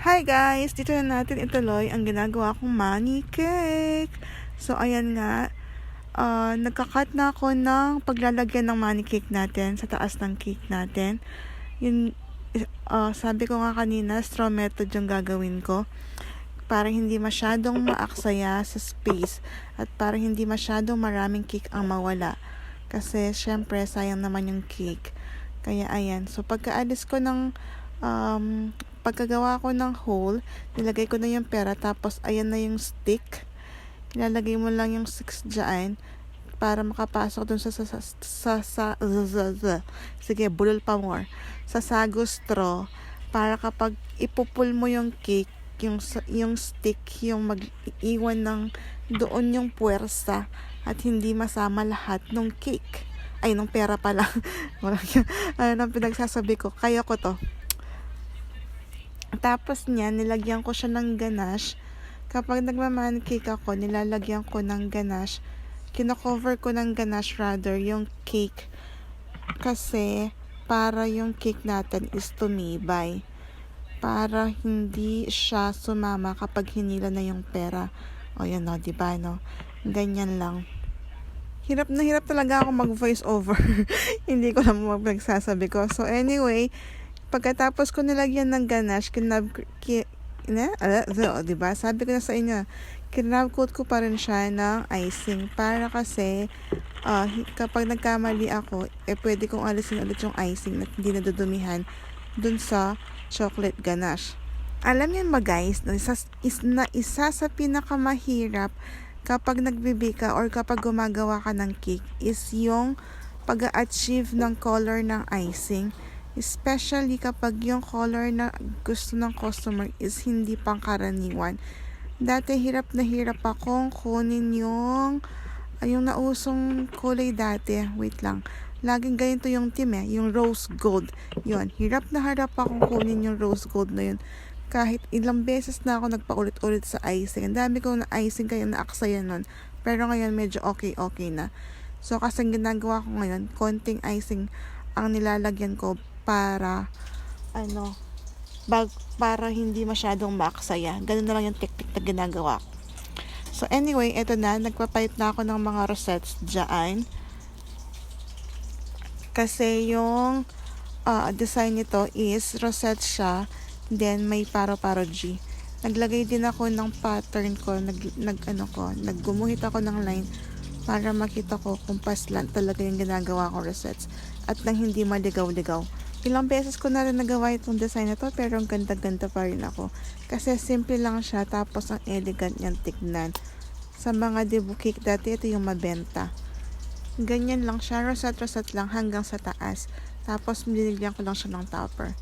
Hi guys! Dito na natin ituloy ang ginagawa kong money cake. So ayan nga, nagka-cut na ako ng paglalagyan ng money cake natin sa taas ng cake natin. Yun, sabi ko nga kanina, straw method yung gagawin ko. Para hindi masyadong maaksaya sa space at para hindi masyadong maraming cake ang mawala. Kasi syempre sayang naman yung cake. Kaya ayan, so pagkaalis ko ng pagkagawa ko ng hole, nilagay ko na yung pera, tapos ayan na yung stick. Ilalagay mo lang yung 6 dyan para makapasok dun sige, bulol pa more. Sa sago straw, para kapag ipupul mo yung cake, yung stick, yung mag-iwan ng doon yung puwersa at hindi masama lahat ng cake. Ay, nung pera pala. Ano nang pinagsasabi ko? Kaya ko to. Tapos niya, nilagyan ko siya ng ganache. Kapag nagmaman cake ako, nilalagyan ko ng ganache. Kino-cover ko ng ganache rather yung cake. Kasi, para yung cake natin is tumibay. Para hindi siya sumama kapag hinila na yung pera. O yan o, diba no? Ganyan lang. Hirap na hirap talaga ako mag-voice over. Hindi ko lang magsasabi ko. So anyway, pagkatapos ko nilagyan ng ganache, diba? Sabi ko na sa inyo, kinab-coat ko pa rin siya ng icing. Para kasi, kapag nagkamali ako, pwede kong alisin ulit yung icing at hindi nadudumihan dun sa chocolate ganache. Alam niyo ba guys, isa sa pinakamahirap kapag nagbibake ka or kapag gumagawa ka ng cake is yung pag-achieve ng color ng icing. Especially kapag yung color na gusto ng customer is hindi pangkaraniwan. Dati hirap na hirap akong kunin yung nausong kulay dati. Wait lang. Laging ganito yung team yung rose gold. Yun, hirap na harap akong kunin yung rose gold na yun. Kahit ilang beses na ako nagpaulit-ulit sa icing. Ang dami ko na icing kaya naaksaya nun. Pero ngayon medyo okay na. So kasi ginagawa ko ngayon, konting icing ang nilalagyan ko para para hindi masyadong maaksaya. Ganun na lang yung technique na ginagawa ko. So anyway, eto na, nagpapalit na ako ng mga rosettes dyan. Kasi yung design nito is rosette siya, then may paro-paro G. Naglagay din ako ng pattern ko, naggumuhit ako ng line para makita ko kung paslan talaga yung ginagawa kong rosettes at nang hindi maligaw-ligaw. Ilang beses ko na rin nagawa itong design na to, pero ang ganda-ganda pa rin ako. Kasi simple lang siya, tapos ang elegant niyang tignan. Sa mga debut cake dati, ito yung mabenta. Ganyan lang siya, rosette lang hanggang sa taas. Tapos binigyan ko lang siya ng topper.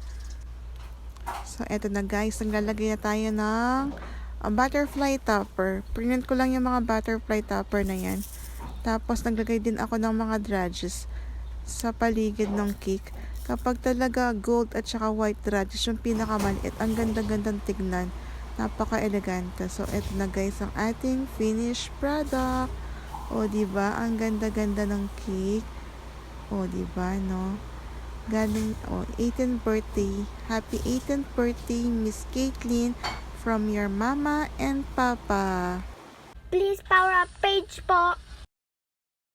So eto na guys, naglalagay na tayo ng butterfly topper. Print ko lang yung mga butterfly topper na yan. Tapos naglagay din ako ng mga drudges sa paligid ng cake. Kapag talaga gold at saka white drudges yung pinakamaliit, ang ganda-gandang tignan. Napaka-elegante. So eto na guys ang ating finished product. O diba, ang ganda-ganda ng cake. O diba, no? Galing, 18th birthday. Happy 18th birthday, Miss Caitlin, from your mama and papa. Please power up page po.